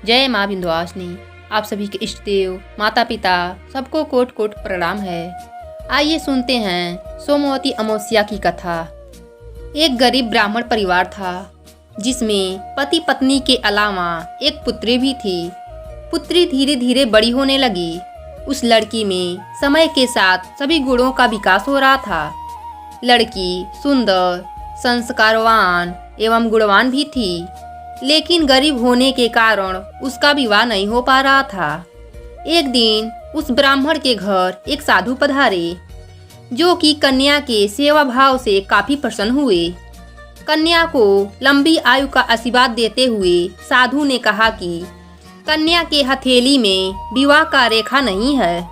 जय माँ विंध्यवासिनी। आप सभी के इष्ट देव, माता पिता सबको कोट कोट प्रणाम है। आइए सुनते हैं सोमवती अमावस्या की कथा। एक गरीब ब्राह्मण परिवार था जिसमें पति पत्नी के अलावा एक पुत्री भी थी। पुत्री धीरे धीरे बड़ी होने लगी। उस लड़की में समय के साथ सभी गुणों का विकास हो रहा था। लड़की सुंदर, संस्कारवान एवं गुणवान भी थी, लेकिन गरीब होने के कारण उसका विवाह नहीं हो पा रहा था। एक दिन उस ब्राह्मण के घर एक साधु पधारे, जो कि कन्या के सेवा भाव से काफी प्रसन्न हुए। कन्या को लंबी आयु का आशीर्वाद देते हुए साधु ने कहा कि कन्या के हथेली में विवाह का रेखा नहीं है।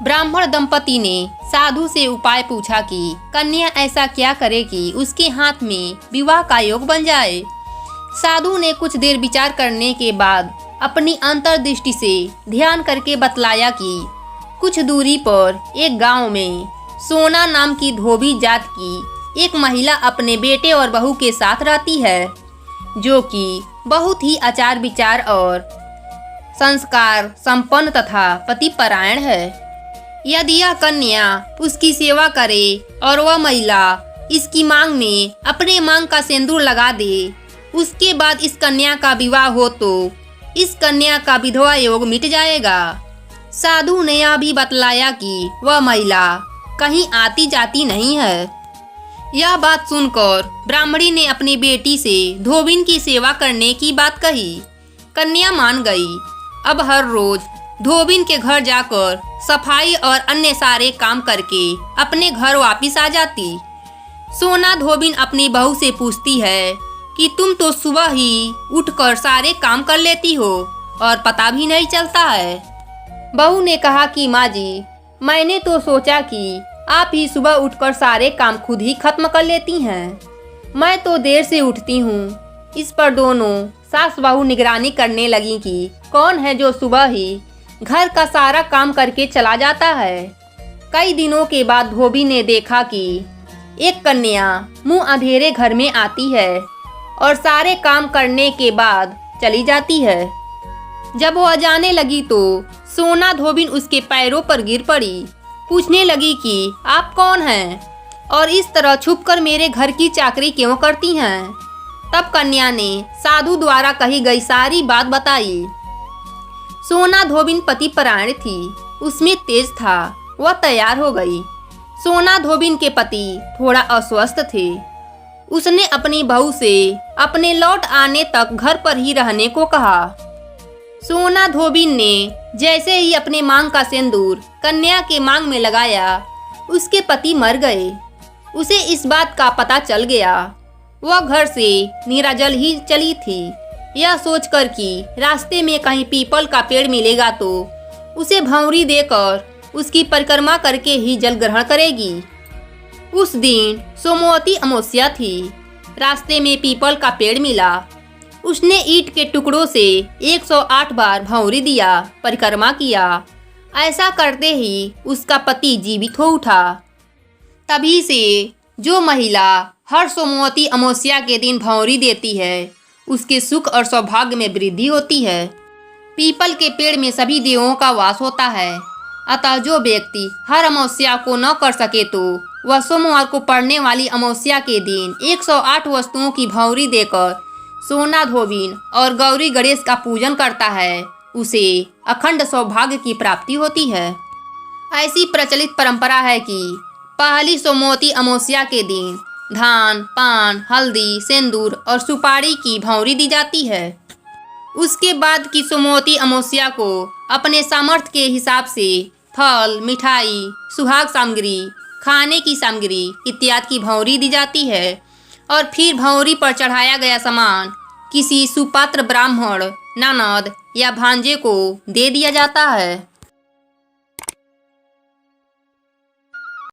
ब्राह्मण दंपति ने साधु से उपाय पूछा कि कन्या ऐसा क्या करे कि उसके हाथ में विवाह का योग बन जाए। साधु ने कुछ देर विचार करने के बाद अपनी अंतर्दृष्टि से ध्यान करके बतलाया कि कुछ दूरी पर एक गांव में सोना नाम की धोबी जात की एक महिला अपने बेटे और बहू के साथ रहती है, जो कि बहुत ही आचार विचार और संस्कार संपन्न तथा पतिपरायण है। यदि यह कन्या उसकी सेवा करे और वह महिला इसकी मांग में अपने मांग का सिंदूर लगा दे, उसके बाद इस कन्या का विवाह हो तो इस कन्या का विधवा योग मिट जाएगा। साधु ने यह भी बतलाया कि वह महिला कहीं आती जाती नहीं है। यह बात सुनकर ब्राह्मणी ने अपनी बेटी से धोबिन की सेवा करने की बात कही। कन्या मान गई। अब हर रोज धोबिन के घर जाकर सफाई और अन्य सारे काम करके अपने घर वापिस आ जाती। सोना धोबिन अपनी बहू से पूछती है कि तुम तो सुबह ही उठकर सारे काम कर लेती हो और पता भी नहीं चलता है। बहू ने कहा कि माँ जी, मैंने तो सोचा कि आप ही सुबह उठकर सारे काम खुद ही खत्म कर लेती हैं। मैं तो देर से उठती हूँ। इस पर दोनों सास बहू निगरानी करने लगी कि कौन है जो सुबह ही घर का सारा काम करके चला जाता है। कई दिनों के बाद धोबी ने देखा कि एक कन्या मुंह अंधेरे घर में आती है और सारे काम करने के बाद चली जाती है। जब वो जाने लगी तो सोना धोबिन उसके पैरों पर गिर पड़ी। पूछने लगी कि आप कौन हैं और इस तरह छुपकर मेरे घर की चाकरी क्यों करती हैं। तब कन्या ने साधु द्वारा कही गई सारी बात बताई। सोना धोबिन पतिपरायण थी, उसमें तेज था। वह तैयार हो गई। सोना धोबिन के पति थोड़ा अस्वस्थ थे। उसने अपनी बहू से अपने लौट आने तक घर पर ही रहने को कहा। सोना धोबिन ने जैसे ही अपने मांग का सिंदूर कन्या के मांग में लगाया, उसके पति मर गए। उसे इस बात का पता चल गया। वह घर से निराजल ही चली थी, यह सोचकर कि रास्ते में कहीं पीपल का पेड़ मिलेगा तो उसे भंवरी देकर उसकी परिक्रमा करके ही जल ग्रहण करेगी। उस दिन सोमवती अमावस्या थी। रास्ते में पीपल का पेड़ मिला। उसने ईंट के टुकड़ों से 108 बार भंवरी दिया, परिक्रमा किया। ऐसा करते ही उसका पति जीवित हो उठा। तभी से जो महिला हर सोमवती अमावस्या के दिन भंवरी देती है, उसके सुख और सौभाग्य में वृद्धि होती है। पीपल के पेड़ में सभी देवों का वास होता है। अतः जो व्यक्ति हर अमावस्या को न कर सके तो वह सोमवार को पड़ने वाली अमावस्या के दिन 108 वस्तुओं की भंवरी देकर सोना धोबिन और गौरी गणेश का पूजन करता है, उसे अखंड सौभाग्य की प्राप्ति होती है। ऐसी प्रचलित परंपरा है कि पहली सोमवती अमावस्या के दिन धान, पान, हल्दी, सिंदूर और सुपारी की भंवरी दी जाती है। उसके बाद की सोमवती अमावस्या को अपने सामर्थ्य के हिसाब से फल, मिठाई, सुहाग सामग्री, खाने की सामग्री इत्यादि की भंवरी दी जाती है और फिर भंवरी पर चढ़ाया गया सामान किसी सुपात्र ब्राह्मण, ननद या भांजे को दे दिया जाता है।